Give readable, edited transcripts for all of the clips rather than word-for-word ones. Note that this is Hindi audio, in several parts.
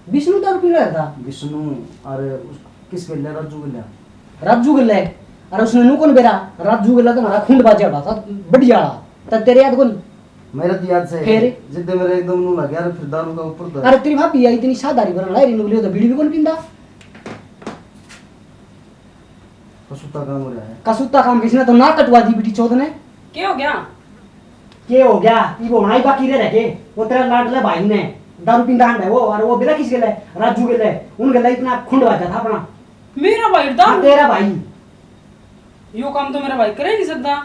विष्णु दारू पी रहा था। विष्णु अरे किस गिल्ला राजू गिल्ला राजू गिल्ला है। अरे उसने नु कौन बेरा राजू गिल्ला तो हमारा खूंड बाजा था बढ़िया तब तेरे याद कौन मेरा तो याद से फिर जिद्दे मेरे एकदम नु लग गया फिर दारू का ऊपर था। अरे तेरी भाभी आई इतनी सादारी बना लाई रिनु तो बीड़ी भी कौन पींदा। कसूता काम हो रहा है। कसूता काम किसने तो ना कटवा दी बेटी चौथ ने। क्या हो गया? क्या हो गया ये वो हमारी बाकी रह के वो तेरा लाडला भाई ने दारू पींदा है वो और वो बेरा किस गेला राजू गेला उन गेला इतना खुंड बाजा था अपना। मेरा भाई दारू तेरा भाई यो काम तो मेरा भाई कर ही नहीं सकता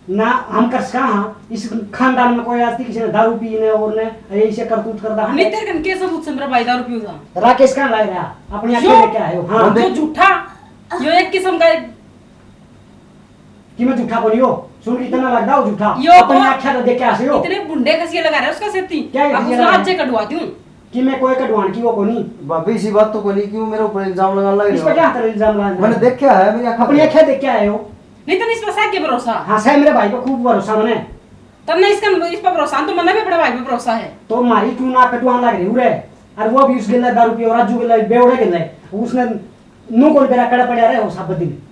ना हम कर सका। हाँ इस खानदान में कोई आज किसी ने दारू पीने और ने ऐसे करतूत करता नहीं तेरे कन के सबूत से मेरा भाई दारू पीऊगा। राकेश का लाए रहा अपनी आंखें लेके आए हो। हाँ जो झूठा यो एक किस्म का कि मैं झूठा बोली हो सुन इतना लगता हो झूठा यो अपनी आंखें तो देख के आसे हो इतने बुंडे कसिए लगा रहे उसका सेती क्या अब उसने आज से कटवाती हूं कि मैं कोई कटवान की वो कोनी भाभी इसी बात तो कोनी क्यों मेरे ऊपर इल्जाम लगाने लग इस पर रहे क्या हो। तरह इल्जाम लगाना मैंने देखा है मेरी अपनी आंखें देख के आए हो। नहीं तो इस पर साथ के भरोसा हाँ सही मेरे भाई को खूब भरोसा मैंने तब नहीं इसका इस पर भरोसा तो मना भी बड़ा भाई पे भरोसा है तो मारी क्यों ना कटवान लग रही उरे और वो भी उस गिल्ला दारू पी और राजू गिल्ला बेवड़े गिल्ला उसने नो कोई बेरा कड़ा पड़ा रहे हो सब दिन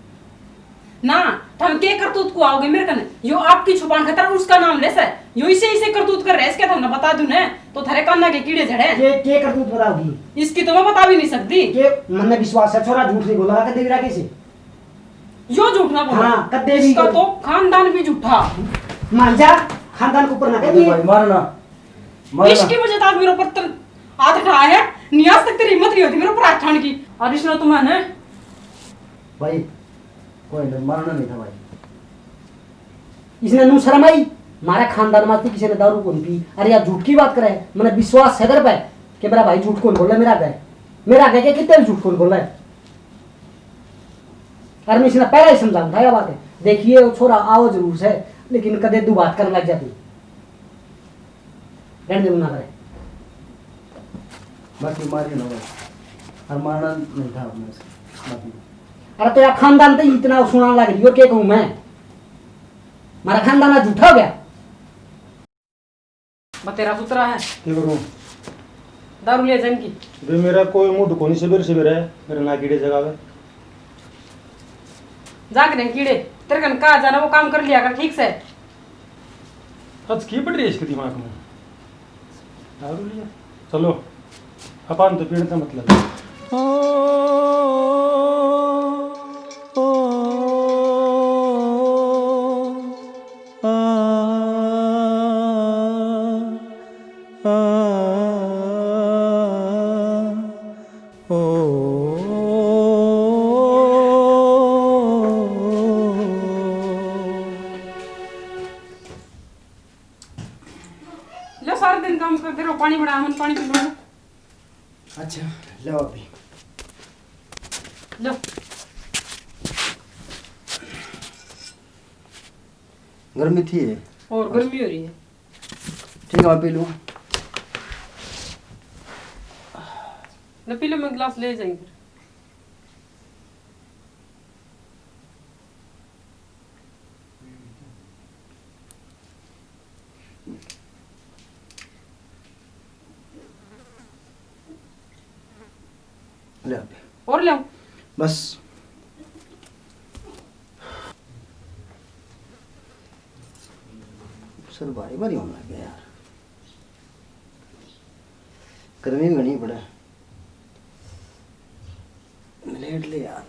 ना हम के करतूत को आओगे मेरे कने यो आपकी छुपान खतर उसका नाम ले से यो इसे करतूत कर रहे इसके तो ना बता दूं ने तो थारे कान्ना के कीड़े झड़े के करतूत बताओगी इसकी तो मैं बता भी नहीं सकती के मन में विश्वास है छोरा झूठ नहीं बोला कदे भी राके से यो झूठ ना बोल हाँ, कद्दे भी इसका तो खानदान भी झूठा मान जा खानदान के ऊपर ना अरे कर भाई मारना इसकी वजह से आज मेरे ऊपर हाथ उठाया है नियाज तक तेरी हिम्मत नहीं होती मेरे ऊपर हाथ उठाने की और इसने तो मैंने भाई कोई नहीं मारना नहीं था भाई। इसने नु शर्म आई मारा खानदान में किसी ने दारू कौन पी अरे यार झूठ की बात करे मैंने विश्वास है पे कि मेरा भाई झूठ कौन बोल रहा है मेरा आगे कितने झूठ कौन बोल रहा है। अरे मैं इसने पहले ही समझाऊं था बात है देखिए वो छोरा आओ जरूर से लेकिन कदे दो बात करने लग जाती रहने दे ना करे बाकी मारी ना भाई और मारना नहीं था अपने से बाकी अरे तेरा खानदान तो इतना सुनाने लग रही और क्या कहूं मैं हमारा खानदान आज झूठा हो गया। तेरा पुत्रा है क्या करूं दारू ले जान की बे मेरा कोई मूड कोनी सवेरे है मेरे ना कीड़े जगावे जाग रहे कीड़े तेरे कन कहा जाना वो काम कर लिया कर ठीक से आज की पड़ रही है इसके दिमाग में दारू लिया चलो अपान तो पीने का मतलब लो सारा दिन काम करते रहो पानी बड़ा हम पानी पी लो अच्छा लो अभी लो गर्मी थी है और गर्मी हो रही है ठीक है मैं पी लूँ। लो पी लो मैं गिलास ले जाएंगे फिर ले अभी और ले बस सर भारी भारी होने लग गया यार गर्मी भी घनी पड़ा लेट ले यार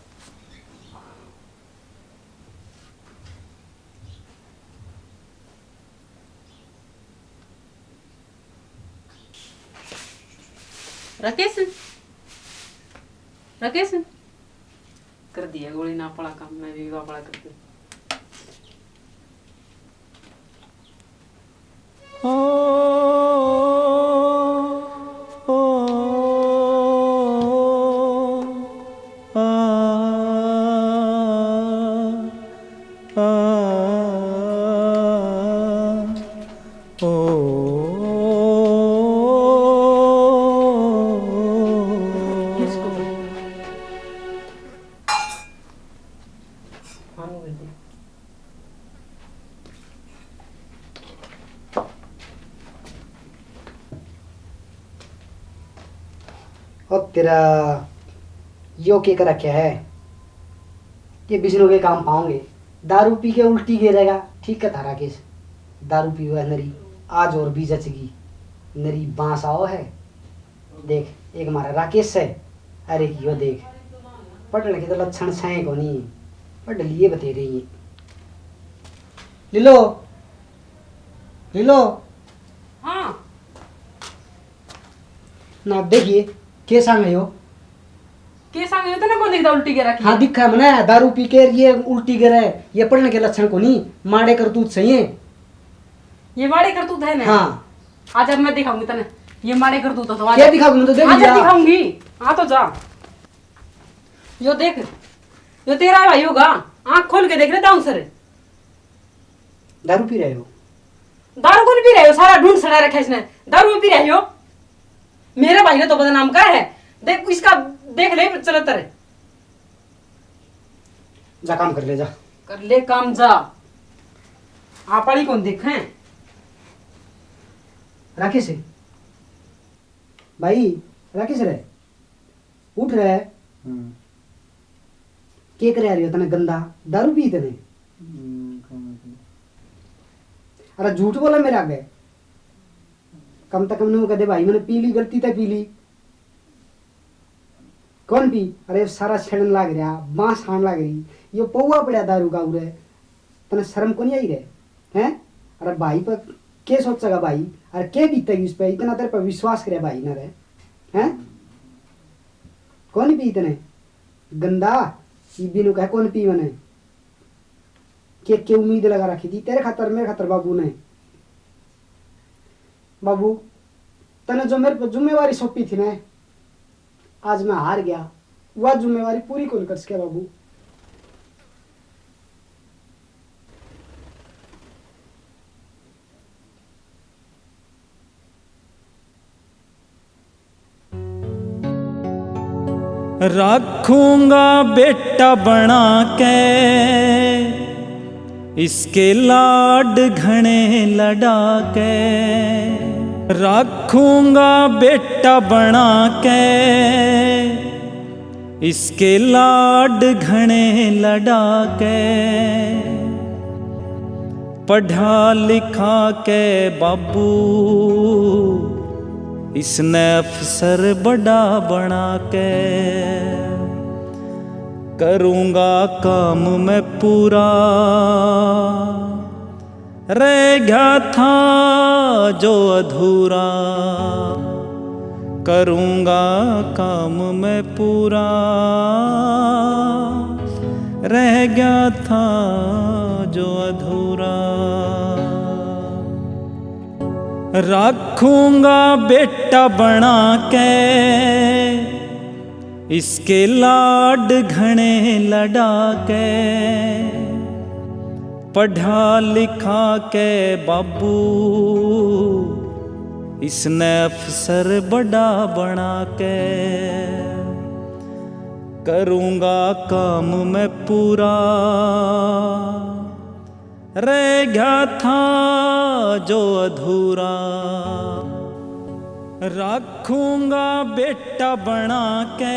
राकेश राकेश कर दिया गोली ना पड़ा काम मैं भी पड़ा करती और तेरा यो के कर रखे है कि बिजनों के काम पाओगे, दारू पी के उल्टी गिरेगा। ठीक है था राकेश, दारू पी हुआ नरी आज और भी जचगी, नरी बांस आओ है। देख एक हमारा राकेश है, अरे यो देख पढ़ने के तो लक्षण छे को नहीं, पढ़ लिए बते रही है। लीलो लीलो हाँ ना देखिए के संग हो। के संग यो तना कौन दिखदा उल्टी के रखी हाँ दिखा मना दारू पी के ये उल्टी गिरा है, ये पढ़ने के लक्षण को नहीं, माड़े करतूत सही है। ये माड़े करतूत है ना। हाँ आज अब मैं दिखाऊंगी तने ये माड़े करतूत तो आज क्या दिखाऊंगी तो देख आज लिया। दिखाऊंगी। आ तो जा, यो देख यो तेरा भाई होगा, आंख खोल के देख रहे दाऊ सर। दारू पी रहे हो? दारू को नहीं पी रहे हो, सारा ढूंढ सड़ा रखा है इसने, दारू में पी रहे हो। मेरा भाई ने तो बदनाम करा है, देख इसका देख ले चलत रहे। जा काम कर ले जा। कर ले काम जा, आपाड़ी कौन देख हैं। राकेश है भाई, राकेश रे उठ रहे के करे आ रही हो तने गंदा दारू पी तने। अरे झूठ बोला मेरे आगे, कम तक कम कदे भाई मैंने पी ली, गलती तक पी ली। कौन पी? अरे सारा छेड़न लाग रहा, बांस खान लाग रही, ये पौवा पड़ा दारू का उरे, तने शर्म को नहीं आई रे हैं? अरे भाई पर के सोचेगा भाई, अरे के बीतेगी उस पे, इतना तेरे पर विश्वास करे भाई ना रे हैं? कौन पी तने गंदा ये बिनु कह कौन पी मैंने के उम्मीद लगा रखी थी तेरे खातर मेरे खातर बाबू ने। बाबू तने जो मेरे पर जिम्मेवारी सौंपी थी ना, आज मैं हार गया, वह जिम्मेवारी पूरी कौन कर सके बाबू। रखूंगा बेटा बना के इसके लाड घने लड़ा के, रखूंगा बेटा बना के इसके लाड घने लड़ा के, पढ़ा लिखा के बाबू इसने अफसर बड़ा बना के, करूँगा काम मैं पूरा रह गया था जो अधूरा, करूँगा काम मैं पूरा रह गया था जो अधूरा, रखूंगा बेटा बना के इसके लाड घने लड़ा के, पढ़ा लिखा के बाबू इसने अफसर बड़ा बना के, करूँगा काम मैं पूरा रह गया था जो अधूरा, रखूंगा बेटा बना के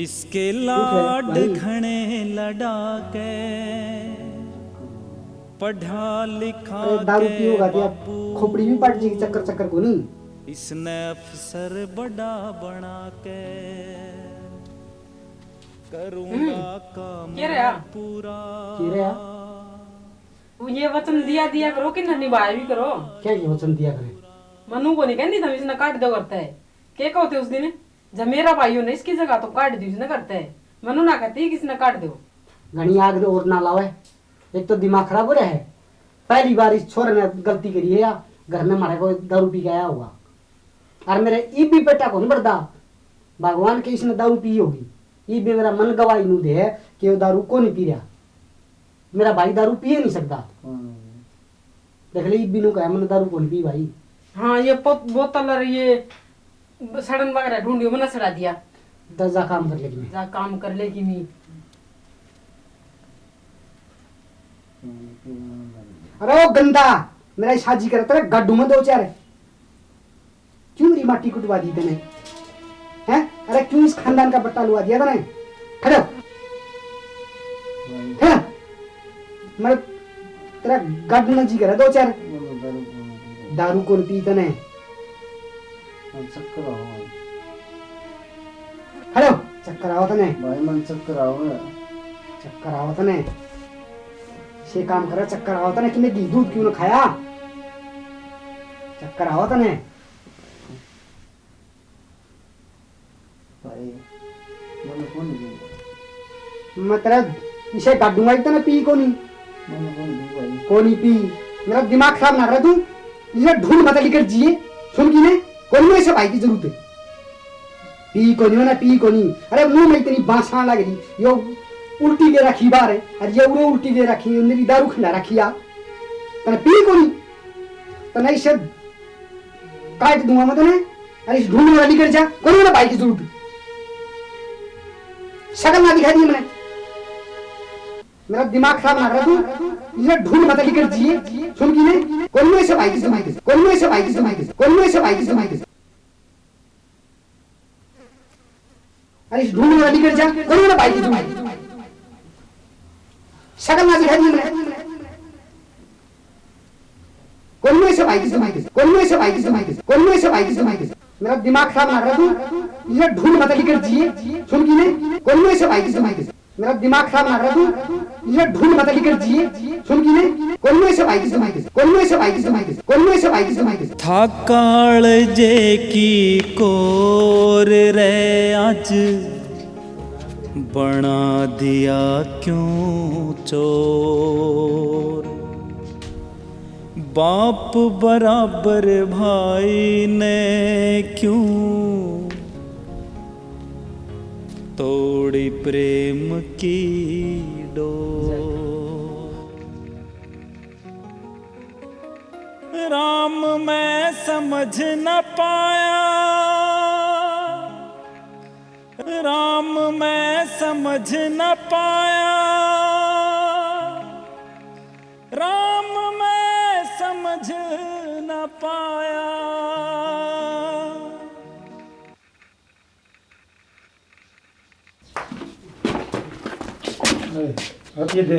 इसके लाड घने लड़ा के, पढ़ा लिखा अरे दारू पियोगा दिया खोपड़ी भी पट जाएगी चक्कर चक्कर को नहीं। इसने अफसर बड़ा बना के, करूँगा काम क्या रे यार? पूरा। क्या रे यार? वो ये वचन दिया दिया करो कि ना निभाया भी करो। क्या ये वचन दिया करे? मनु को नहीं कहती था इसने काट दो करता है, क्या कहते उस दिन जब मेरा भाई हो ना इसकी जगह तो काट दी उसने करता है, मनु ना कहती किसने काट दो। घनी आग दे और ना लावे, एक तो दिमाग खराब हो रहा है, पहली बार इस छोरे ने गलती करी है या घर में हमारे को दारू पी के आया होगा, और मेरे ई भी बेटा को नहीं बढ़ता, भगवान के इसने दारू पी होगी, ये भी मेरा मन गवाही नू दे कि वो दारू को नहीं पी रहा, मेरा भाई दारू पिए नहीं सकता। देख ले बिनू का मैंने दारू कौन पी भाई। हाँ ये बोतल और ये सड़न वगैरह ढूंढियो मैंने सड़ा दिया। दर्जा काम कर लेगी जा काम कर लेगी मी। अरे ओ गंदा मेरा शादी कर तेरे गड्ढू में दो चार क्यों मेरी की माटी कुटवा दी तने हैं? अरे क्यों इस खानदान का बट्टा लुआ दिया तने? खड़ो है मैं तेरा गड न जी करे दो चार दारू कौन पी तने? चक्कर आओ भाई। खड़ो चक्कर आओ तने भाई मन चक्कर आओ है। चक्कर आओ तने से काम करे चक्कर आओ तने कि घी दूध क्यों न खाया? चक्कर आओ तने भाई मन कौन भी मैं तेरा इसे गाड़ूंगा इतना पी को नहीं मन कौन भी भाई। को नहीं पी मेरा दिमाग खराब ना कर तू इसे ढूंढ मत लेकर जिए सुन की ने कोई नहीं ऐसे भाई की जरूरत है पी को नहीं ना पी को नहीं अरे मुंह में इतनी बांसा लग रही यो उल्टी के रखी बार है अरे ये उड़े उल्टी के रखी मेरी दारू खिला रखी आ तने पी को नहीं तने इसे काट दूंगा मैं तने अरे इस ढूंढ वाली कर जा कोई नहीं ना भाई की जरूरत शक्ल ना दिखा दी मैंने मेरा दिमाग खराब ना कर तू इसे ढूंढ मत लेकर जिए सुन की ने कोई नहीं ऐसे भाई की समाई के कोई नहीं ऐसे भाई की समाई के कोई नहीं ऐसे भाई की समाई के अरे इस ढूंढ वाली कर जा कोई नहीं ना भाई की समाई शक्ल ना दिखा दी मैंने कोई नहीं ऐसे भाई की समाई के कोई नहीं ऐसे भाई की समाई के कोई नहीं ऐसे भाई की समाई के मेरा दिमाग खराब ना कर तू इसे ढूंढ मत लेकर जिए सुन की ने कोई नहीं ऐसे भाई की समाई के मेरा दिमाग खराब ना कर तू इसे ढूंढ मत लेकर जिए सुन की ने कोई नहीं ऐसे भाई की समाई के कोई नहीं ऐसे भाई की समाई के कोई नहीं ऐसे भाई की समाई के था काल जे की कोर रे आज बना दिया क्यों चोर बाप बराबर भाई ने क्यों तोड़ी प्रेम की डोर राम मैं समझ न पाया राम मैं समझ न पाया राम मैं समझ न पाया रुपये दे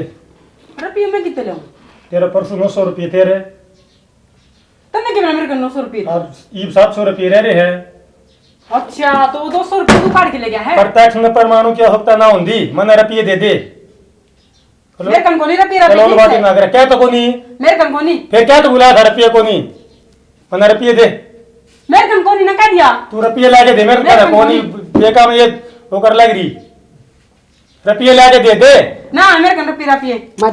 रुपये मैं कितने लाऊं? तेरा परसों 900 रुपये तेरे तन्ने के मेरे को 900 रुपये और ये 700 रुपये रह रहे हैं अच्छा तो 200 रुपये तू काट के ले गया है प्रत्यक्ष में परमाणु क्या होता ना होंगी मन रुपये दे दे मेरे कन को नहीं रुपये चलो बात रुपये ना करे क्या तो कोनी मेरे कन को नहीं फिर क्या तो बुलाया था रुपये कोनी मन रुपये दे मेरे कन को नहीं ना कह दिया तू रुपये लाके दे मेरे मेरे कोनी बेका में ये होकर लग रही रुपये लाके दे दे ना मेरे कन रुपये मैं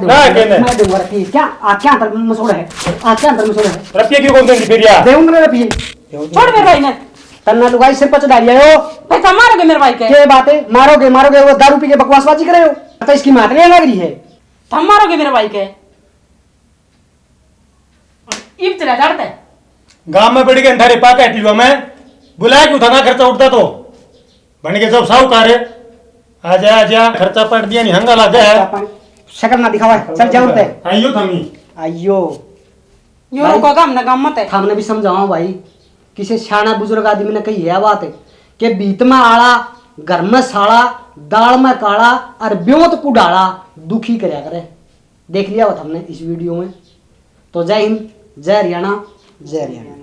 दूंगा रुपये क्या आख्या अंदर मसोड़ा है आख्या अंदर मसोड़ा है रुपये क्यों कौन देंगी फिर यार देऊंगा ना रुपये छोड़ मेरे भाई ने तन्ना लुगाई सिर पर चढ़ा लिया हो पैसा मारोगे मेरे भाई के क्या बात है मारोगे मारोगे वो दारू पी के बकवासबाजी करे हो तो इसकी मातरे लग रही है हम मारोगे मेरे भाई के इब चला जाता है गांव में बड़ी के अंधारे पाका हटी हुआ मैं बुलाया क्यों था ना खर्चा उठता तो बन के सब साहूकार है आजा खर्चा पट दिया नहीं हंगा लग गया शक्ल ना दिखावा चल जरूरत है आइयो थमी आइयो यो को काम ना काम मत है हमने भी समझाओ भाई किसी शाना बुजुर्ग आदमी ने कही है बात है कि बीत में आड़ा घर में साड़ा दाल में काला और ब्योत कुडाला दुखी करया करे देख लिया बात हमने इस वीडियो में तो जय हिंद जय हरियाणा जय हरियाणा।